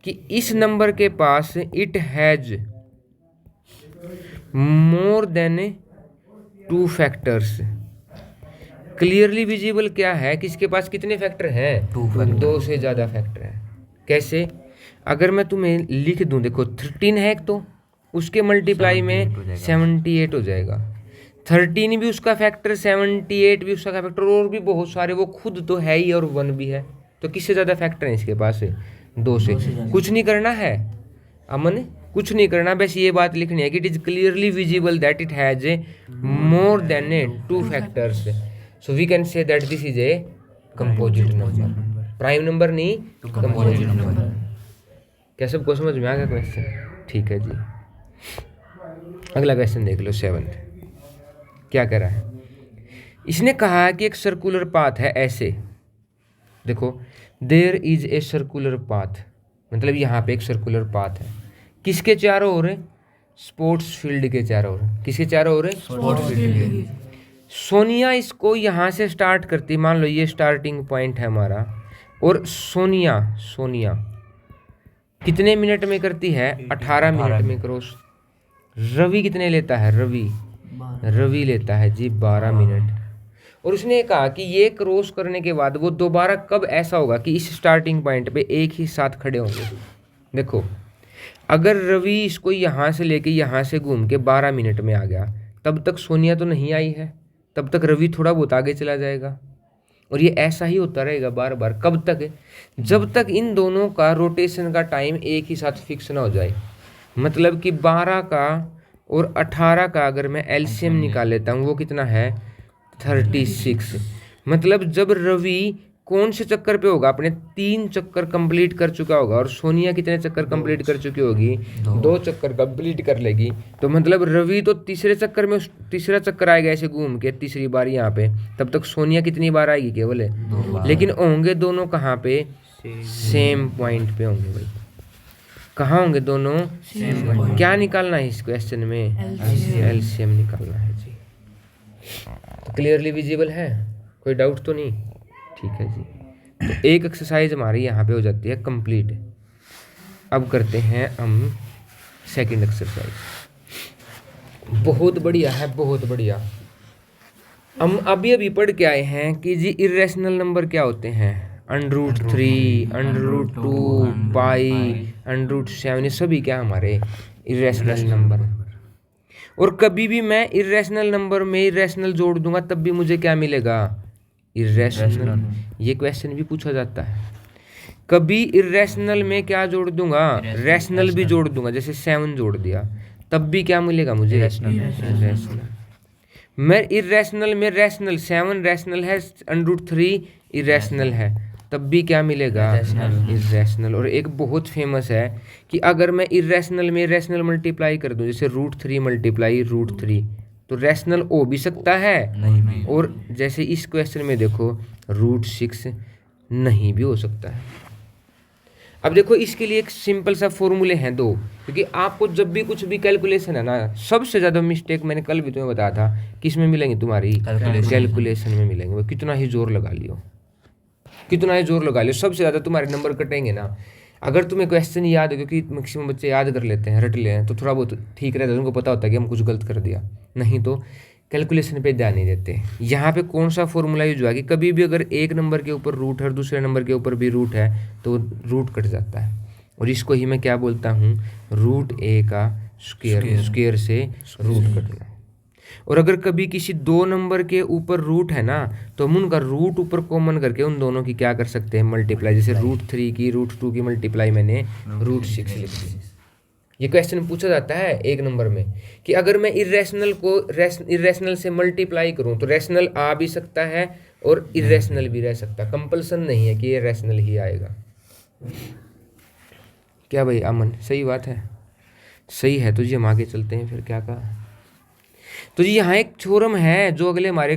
कि इस नंबर के पास it has more than 2 factors. Clearly visible क्या है कि इसके पास कितने फैक्टर हैं 2 से ज़्यादा फैक्टर हैं। कैसे, अगर मैं तुम्हें लिख दूं देखो 13 है एक तो उसके मल्टीप्लाई में 78 हो जाएगा, 13 भी उसका फैक्टर 78 भी उसका फैक्टर और भी बहुत सारे, वो खुद तो है ही और 1 भी है, तो किससे ज़्यादा फैक्टर है इसके पास 2 से। कुछ नहीं करना है अमन, कुछ नहीं करना, बस ये बात लिखनी है कि it is clearly visible that it has more than 2 factors, so we can say that this is a composite number, prime number नहीं कंपोजिट नंबर। क्या सबको समझ में आ गया क्वेश्चन? ठीक है जी, अगला क्वेश्चन देख लो 7। क्या कह रहा है, इसने कहा कि एक सर्कुलर पाथ है ऐसे, देखो there is a circular path, मतलब यहाँ पे एक सर्कुलर पाथ है, किसके चारों ओर? स्पोर्ट्स फील्ड के चारों ओर। किसके चारों ओर? Sports field. सोनिया इसको यहाँ से स्टार्ट करती, मान लो ये स्टार्टिंग पॉइंट है हमारा, और सोनिया कितने मिनट में करती है 18 मिनट में क्रॉस। रवि कितने लेता है? रवि लेता है जी 12 मिनट। और उसने कहा कि ये क्रॉस करने के बाद वो दोबारा कब ऐसा होगा कि इस स्टार्टिंग पॉइंट पे एक ही साथ खड़े होंगे। देखो अगर रवि इसको यहाँ से लेके यहाँ से घूम के 12 मिनट में आ गया, तब तक सोनिया तो नहीं आई है, तब तक रवि थोड़ा बहुत आगे चला जाएगा, और ये ऐसा ही होता रहेगा बार बार। कब तक? जब तक इन दोनों का रोटेशन का टाइम एक ही साथ फिक्स ना हो जाए। मतलब कि 12 का और 18 का अगर मैं एलसीएम निकाल लेता हूँ वो कितना है 36। मतलब जब रवि कौन से चक्कर पे होगा, अपने 3 चक्कर कंप्लीट कर चुका होगा, और सोनिया कितने चक्कर कंप्लीट कर चुकी होगी 2 चक्कर कंप्लीट कर लेगी, तो मतलब रवि तो तीसरे चक्कर में, तीसरा चक्कर आएगा ऐसे घूम के तीसरी बार यहाँ पे, तब तक सोनिया कितनी बार आएगी केवल है। लेकिन होंगे दोनों कहाँ पे? सेम पॉइंट पे होंगे भाई। कहाँ होंगे दोनों? Same point. क्या निकालना है इस क्वेश्चन में? एलसीएम निकालना है जी। तो क्लियरली विजिबल है, कोई डाउट तो नहीं? ठीक है जी, तो एक एक्सरसाइज हमारी यहाँ पे हो जाती है कंप्लीट। अब करते हैं हम सेकंड एक्सरसाइज। बहुत बढ़िया है, बहुत बढ़िया। हम अभी पढ़ के आए हैं कि जी इरेशनल नंबर क्या होते हैं, √3, √2, पाई, √7, ये सभी क्या हमारे इरेशनल नंबर। और कभी भी मैं इरेशनल नंबर में इरेशनल जोड़ दूंगा तब भी मुझे क्या मिलेगा? इरेशनल। ये क्वेश्चन भी पूछा जाता है। कभी इरेशनल में क्या जोड़ दूंगा? रैशनल भी जोड़ दूंगा, जैसे 7 जोड़ दिया, तब भी क्या मिलेगा मुझे? इरेशनल। मैं इरेशनल में रैशनल 7 रैशनल है, √3 इरेशनल है, तब भी क्या मिलेगा? इरेशनल। और एक बहुत फेमस है कि अगर मैं इरेशनल में रैशनल मल्टीप्लाई कर दूं, जैसे √3 मल्टीप्लाई √3, तो रैशनल हो भी सकता है नहीं। और जैसे इस क्वेश्चन में देखो √6 नहीं भी हो सकता है। अब देखो इसके लिए एक सिंपल सा फॉर्मूले हैं दो, क्योंकि आपको जब भी कुछ भी कैलकुलेशन है ना, सबसे ज़्यादा मिस्टेक मैंने कल भी तुम्हें बताया था किस में मिलेंगी? तुम्हारी कैलकुलेशन में मिलेंगे। वो कितना ही जोर लगा लियो, कितना ही जोर लगा लियो, सबसे ज़्यादा तुम्हारे नंबर कटेंगे ना। अगर तुम्हें क्वेश्चन याद है, क्योंकि मैक्सिमम बच्चे याद कर लेते हैं, रट ले हैं, तो थोड़ा बहुत ठीक रहता है, उनको पता होता है कि हम कुछ गलत कर दिया, नहीं तो कैलकुलेशन पे ध्यान नहीं देते। यहाँ पे कौन सा फॉर्मूला यूज हुआ कि कभी भी अगर एक नंबर के ऊपर रूट है और दूसरे नंबर के ऊपर भी रूट है तो रूट कट जाता है, और इसको ही मैं क्या बोलता हूँ? √a का स्क्वायर से रूट कटना। और अगर कभी किसी दो नंबर के ऊपर रूट है ना, तो हम उनका रूट ऊपर कॉमन करके उन दोनों की क्या कर सकते हैं? मल्टीप्लाई। जैसे √3 की √2 की मल्टीप्लाई मैंने √6 लिख दी। ये क्वेश्चन पूछा जाता है एक नंबर में कि अगर मैं इरेशनल को इरेशनल से मल्टीप्लाई करूं तो रैशनल आ भी सकता है और इरेशनल भी रह सकता है, कंपल्सन नहीं है कि ये रैशनल ही आएगा। क्या भाई अमन, सही बात है? सही है। तो जी हम आगे चलते हैं, फिर क्या कहा? तो जी यहाँ एक थ्योरम है जो अगले हमारे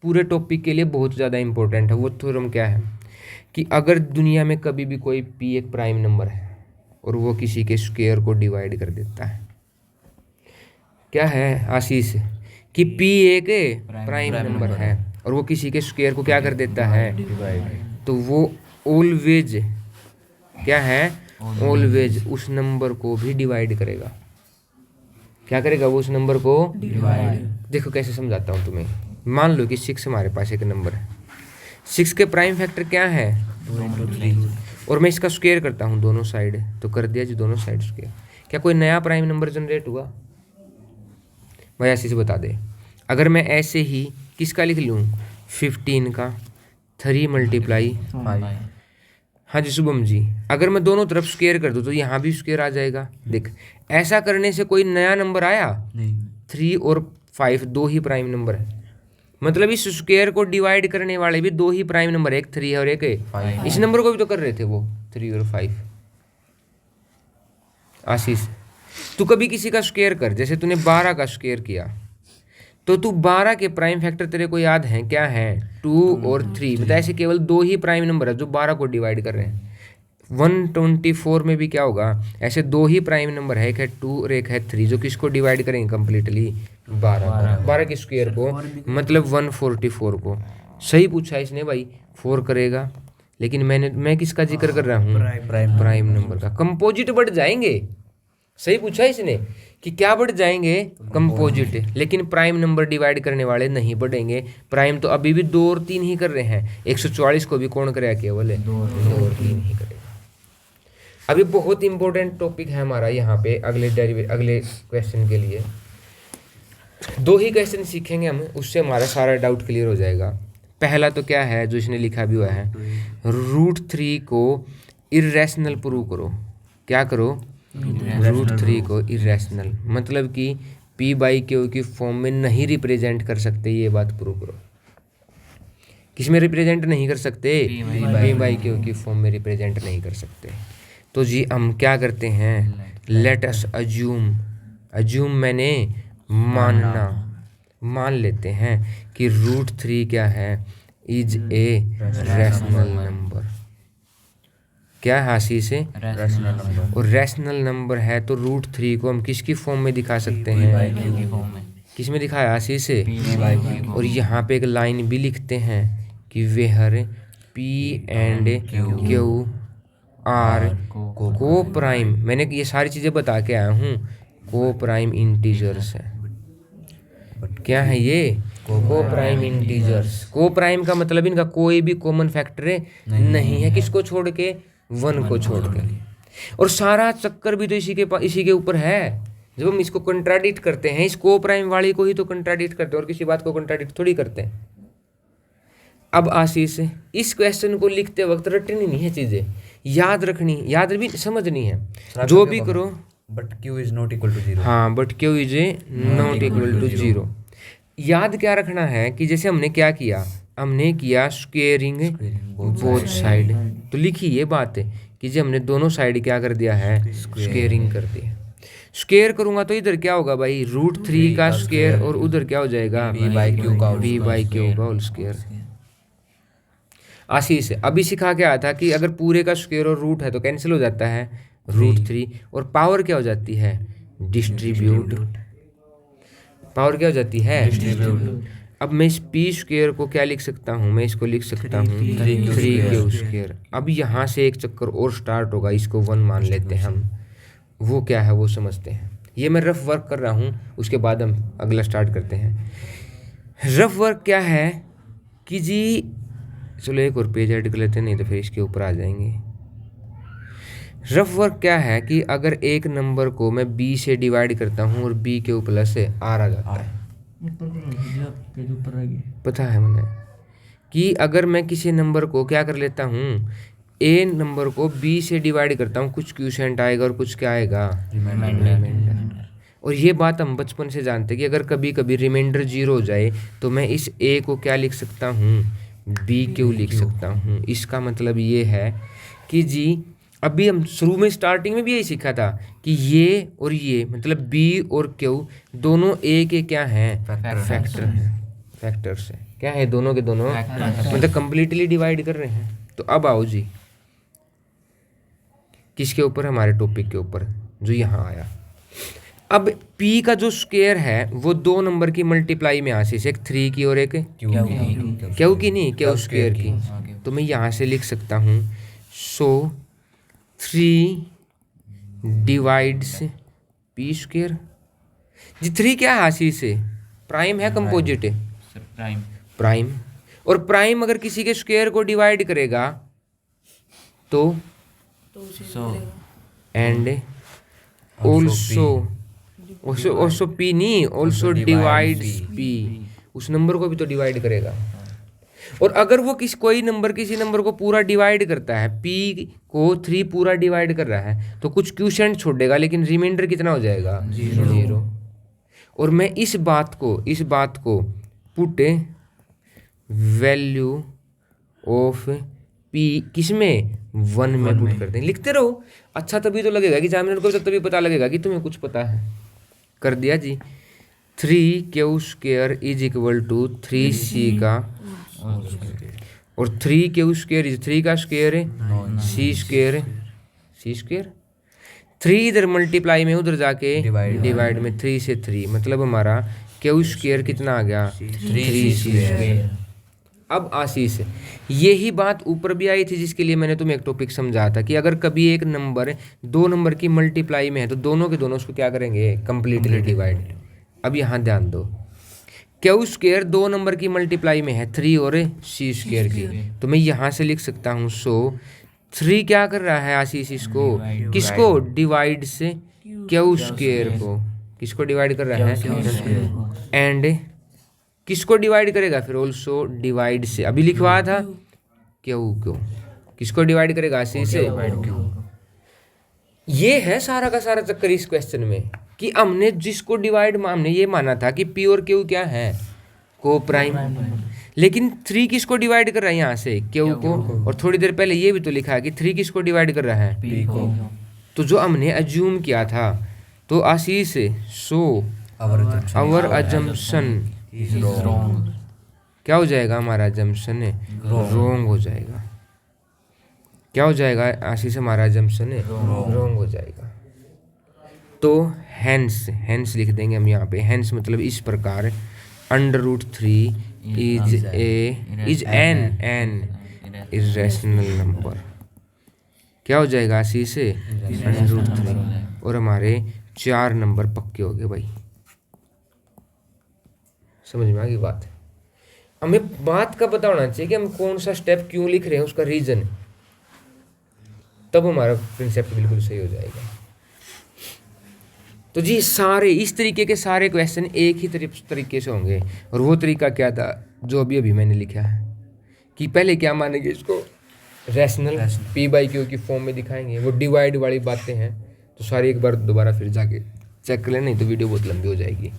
पूरे टॉपिक के लिए बहुत ज़्यादा इंपॉर्टेंट है। वो थ्योरम क्या है कि अगर दुनिया में कभी भी कोई p एक प्राइम नंबर है और वो किसी के स्क्वायर को डिवाइड कर देता है, क्या है आशीष? कि p एक प्राइम नंबर है और वो किसी के स्क्वायर को क्या कर देता है? तो वो ऑलवेज क्या है? ऑलवेज उस नंबर को भी डिवाइड करेगा। क्या करेगा? वो उस नंबर को डिवाइड। देखो कैसे समझाता हूँ तुम्हें। मान लो कि 6 हमारे पास एक नंबर है, 6 के प्राइम फैक्टर क्या है? 2 और मैं इसका स्क्वायर करता हूँ दोनों साइड, तो कर दिया जी दोनों साइड स्क्वायर। क्या कोई नया प्राइम नंबर जनरेट हुआ? भाई ऐसे से बता दे। अगर मैं ऐसे ही किसका लिख लूँ? 15 का 3 मल्टीप्लाई 5। हाँ जी शुभम जी, अगर मैं दोनों तरफ स्क्वायर कर दूँ तो यहाँ भी स्क्वायर आ जाएगा। देख ऐसा करने से कोई नया नंबर आया? नहीं। 3 और 5 दो ही प्राइम नंबर है, मतलब इस स्क्वायर को डिवाइड करने वाले भी दो ही प्राइम नंबर, एक 3 है और एक 5। इस नंबर को भी तो कर रहे थे वो 3 और 5। आशीष तू कभी किसी का स्क्वायर कर, जैसे तूने 12 का स्क्वायर किया, तो तू 12 के प्राइम फैक्टर तेरे को याद हैं क्या है? 2 और 3। मतलब ऐसे केवल दो ही प्राइम नंबर है जो 12 को डिवाइड कर रहे हैं। 124 में भी क्या होगा? ऐसे दो ही प्राइम नंबर है, एक है 2 और एक है 3, जो किसको डिवाइड करेंगे कंप्लीटली? 12 के स्क्वायर को, मतलब 144 को। सही पूछा इसने भाई, 4 करेगा, लेकिन मैं किसका जिक्र कर रहा हूँ? प्राइम नंबर का। कंपोजिट बढ़ जाएंगे। सही पूछा इसने कि क्या बढ़ जाएंगे? कंपोजिट। लेकिन प्राइम नंबर डिवाइड करने वाले नहीं बढ़ेंगे। प्राइम तो अभी भी 2 और 3 ही कर रहे हैं। 144 को भी कौन करेगा? केवल 2 और 3 ही करेगा। अभी बहुत इंपॉर्टेंट टॉपिक है हमारा यहाँ पे अगले क्वेश्चन के लिए। 2 ही क्वेश्चन सीखेंगे हम, उससे हमारा सारा डाउट क्लियर हो जाएगा। पहला तो क्या है जो इसने लिखा भी हुआ है, √3 को इरेशनल प्रूव करो। क्या करो? √3 को इरेशनल, मतलब कि p/q की फॉर्म में नहीं रिप्रेजेंट कर सकते, ये बात प्रूव करो। किस में रिप्रेजेंट नहीं कर सकते? p/q की फॉर्म में रिप्रेजेंट नहीं कर सकते। तो जी हम क्या करते हैं? लेट अस अज्यूम मैंने मान लेते हैं कि √3 क्या है? Is a rational number. क्या है आशीष? Rational number. और रैशनल नंबर है तो √3 को हम किसकी फॉर्म में दिखा सकते हैं? की फॉर्म में। किस में दिखाया आशीष से? p/q। और यहाँ पे एक लाइन भी लिखते हैं कि where p and q are coprime, मैंने ये सारी चीज़ें बता के आया हूँ, को प्राइम इंटीजर्स है। क्या है ये? को प्राइम इंटीजर्स। को प्राइम का मतलब इनका कोई भी कॉमन फैक्टर नहीं है, किसको छोड़ के? 1 को छोड़ के। और सारा चक्कर भी तो इसी के ऊपर है। जब हम इसको कंट्राडिक्ट करते हैं, इस को प्राइम वाली को ही तो कंट्राडिक्ट करते हैं, और किसी बात को कंट्राडिक्ट थोड़ी करते हैं। अब आशीष इस क्वेश्चन को लिखते वक्त रटनी नहीं है चीज़ें, याद भी समझनी है। जो भी करो but q is not equal to 0। हाँ, but q is not equal to 0। याद क्या रखना है कि जैसे हमने क्या किया, हमने किया स्क्वेयरिंग बोथ साइड। तो लिखी ये बात है कि जो हमने दोनों साइड क्या कर दिया है, स्क्वेयरिंग कर दिया। स्क्वेयर करूंगा तो इधर क्या होगा भाई, √3 का स्क्वेयर, और उधर क्या हो जाएगा, b/q का b/q का होल स्क्वेयर। आशीष अभी सिखा के आया था कि अगर पूरे का स्क्वेयर और रूट है तो कैंसिल हो जाता है √3, और पावर क्या हो जाती है, डिस्ट्रीब्यूट। पावर क्या हो जाती है, डिस्ट्रीब्यूट। अब मैं इस पी स्क्वेयर को क्या लिख सकता हूँ, मैं इसको लिख सकता हूँ 3q स्क्वेयर। अब यहाँ से एक चक्कर और स्टार्ट होगा, इसको 1 मान लेते हैं हम। वो क्या है वो समझते हैं। ये मैं रफ वर्क कर रहा हूँ, उसके बाद हम अगला स्टार्ट करते हैं। रफ वर्क क्या है कि जी, चलो एक और पेज ऐड कर लेते हैं, नहीं तो फिर इसके ऊपर आ जाएंगे। रफ वर्क क्या है कि अगर एक नंबर को मैं b से डिवाइड करता हूँ और b के ऊपर से r आ जाता है, पता है मैंने कि अगर मैं किसी नंबर को क्या कर लेता हूँ, a नंबर को b से डिवाइड करता हूँ, कुछ क्यूसेंट आएगा और कुछ क्या आएगा, रिमाइंडर। और ये बात हम बचपन से जानते हैं कि अगर कभी कभी रिमाइंडर 0 हो जाए तो मैं इस a को क्या लिख सकता हूँ, b/q लिख सकता हूँ। इसका मतलब ये है कि जी अभी हम शुरू में स्टार्टिंग में भी यही सीखा था कि ये और ये मतलब b और q दोनों a के क्या हैं, फैक्टर हैं, फैक्टर्स हैं। क्या है, दोनों के दोनों मतलब कंप्लीटली डिवाइड कर रहे हैं। तो अब आओ जी किसके ऊपर, हमारे टॉपिक के ऊपर जो यहाँ आया। अब p का जो स्क्वायर है वो 2 नंबर की मल्टीप्लाई में आशीष, एक 3 की और एक q की नहीं, q स्क्वायर की। तो मैं यहाँ से लिख सकता हूँ, सो 3 डिवाइड्स p स्क्वायर। जी 3 क्या है आशीष से, प्राइम है, कंपोजिट है, प्राइम। और प्राइम अगर किसी के स्क्वायर को डिवाइड करेगा तो एंड ऑल्सो p नहीं, ऑल्सो डिवाइड्स p, उस नंबर को भी तो डिवाइड करेगा। और अगर वो कोई नंबर किसी नंबर को पूरा डिवाइड करता है, p को 3 पूरा डिवाइड कर रहा है, तो कुछ क्यूसेंट छोड़ेगा, लेकिन रिमाइंडर कितना हो जाएगा, 0। और मैं इस बात को पुट वैल्यू ऑफ p किसमें, 1 में पुट करते हैं। लिखते रहो, अच्छा तभी तो लगेगा कि एग्जामिनर को तभी पता लगेगा कि तुम्हें कुछ पता है। कर दिया जी, 3q square is equal to 3c का, और 3q स्क्वायर इज 3 का स्क्वायर है, c स्क्वायर 3 इधर मल्टीप्लाई में उधर जाके डिवाइड में 3 से 3, मतलब हमारा q स्क्वायर कितना आ गया, 3c स्क्वायर। अब आशीष यही बात ऊपर भी आई थी जिसके लिए मैंने तुम्हें एक टॉपिक समझाया था कि अगर कभी एक नंबर 2 नंबर की मल्टीप्लाई में है तो दोनों के दोनों उसको क्या करेंगे, कंप्लीटली डिवाइड। अब यहाँ ध्यान दो, q स्क्वायर 2 नंबर की मल्टीप्लाई में है, 3 और c स्क्वायर की, तो मैं यहाँ से लिख सकता हूँ, सो 3 क्या कर रहा है आशीष, इसको किसको डिवाइड से, q स्क्वायर को किसको डिवाइड कर रहा है, एंड किसको डिवाइड करेगा फिर, ऑल्सो डिवाइड से। अभी लिखवाया था q को किसको डिवाइड करेगा, आशीष से। ये है सारा का सारा चक्कर इस क्वेश्चन में कि हमने जिसको डिवाइड हमने ये माना था कि p और q क्या है, को प्राइम, लेकिन 3 किसको डिवाइड कर रहा है यहाँ से, q को। और थोड़ी देर पहले ये भी तो लिखा है कि 3 किसको डिवाइड कर रहा है, p को। तो जो हमने अज्यूम किया था, तो Ashish so our assumption is wrong, क्या हो जाएगा, हमारा अजम्पशन है रॉन्ग हो जाएगा। क्या हो जाएगा आशीष, हमारा अजम्पशन है रॉन्ग हो जाएगा। तो हेंस लिख देंगे हम यहाँ पे, हेंस मतलब इस प्रकार √3 इज एन इरेशनल नंबर। क्या हो जाएगा आशीष से, √3, और हमारे 4 नंबर पक्के हो गए भाई। समझ में आ गई बात। हमें बात का पता होना चाहिए कि हम कौन सा स्टेप क्यों लिख रहे हैं, उसका रीजन, तब हमारा प्रिंसिपल बिल्कुल सही हो जाएगा। तो जी सारे इस तरीके के सारे क्वेश्चन एक ही तरीके से होंगे, और वो तरीका क्या था जो अभी मैंने लिखा है कि पहले क्या मानेंगे, इसको रैशनल p/q की फॉर्म में दिखाएंगे। वो डिवाइड वाली बातें हैं तो सारी एक बार दोबारा फिर जाके चेक कर लें, नहीं तो वीडियो बहुत लंबी हो जाएगी।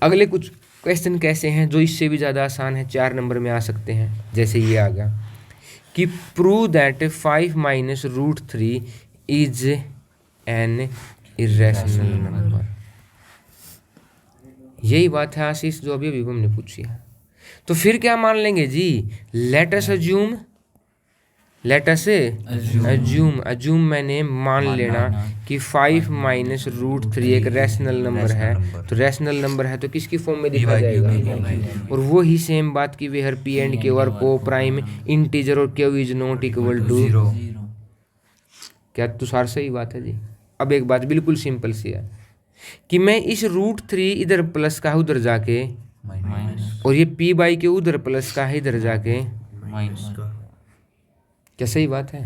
अगले कुछ क्वेश्चन कैसे हैं जो इससे भी ज़्यादा आसान है, 4 नंबर में आ सकते हैं। जैसे ये आ गया कि prove that 5 minus root 3 is an irrational number. यही बात है आशीष जो अभी अभी हमने पूछी है। तो फिर क्या मान लेंगे जी, लेट अस अज्यूम अज्यूम मैंने मान लेना कि 5 माइनस रूट 3 एक रैशनल नंबर है। तो रैशनल नंबर है तो किसकी फॉर्म में दिखा जाएगा, और वो ही सेम बात की where P and Q are coprime integer और Q is not equal to 0। क्या तुषार सही बात है जी। अब एक बात बिल्कुल सिंपल सी है कि मैं इस रूट 3 इधर प्लस का है उधर जाके, और ये पी बाई के उधर प्लस का है इधर जाके, क्या सही बात है।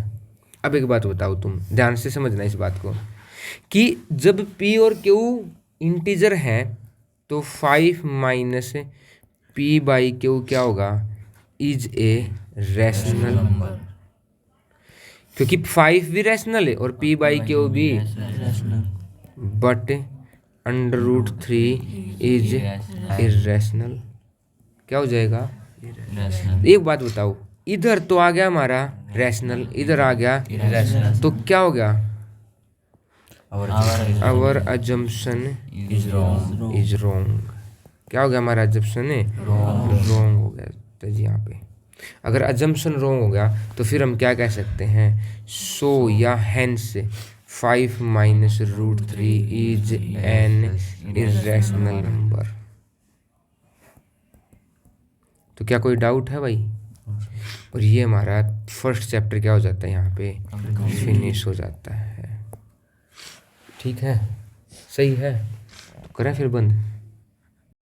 अब एक बात बताओ, तुम ध्यान से समझना इस बात को कि जब p और q इंटीजर हैं तो 5 माइनस पी बाई क्यू क्या होगा, इज ए रैशनल नंबर, क्योंकि 5 भी रैशनल है और p बाई क्यू भी, but under root 3 is irrational. क्या हो जाएगा, एक बात बताओ, इधर तो आ गया हमारा रैशनल, इधर आ गया इरेशनल, तो क्या हो गया, आवर अजम्पशन इज रॉन्ग। क्या हो गया, हमारा अजम्पशन रॉन्ग हो गया। तो जी यहाँ पे अगर अजम्पशन रॉन्ग हो गया तो फिर हम क्या कह सकते हैं, सो या hence 5 minus root 3 is an irrational number. तो क्या कोई डाउट है भाई। और ये हमारा फर्स्ट चैप्टर क्या हो जाता है, यहाँ पे फिनिश हो जाता है। ठीक है, सही है, करें फिर बंद।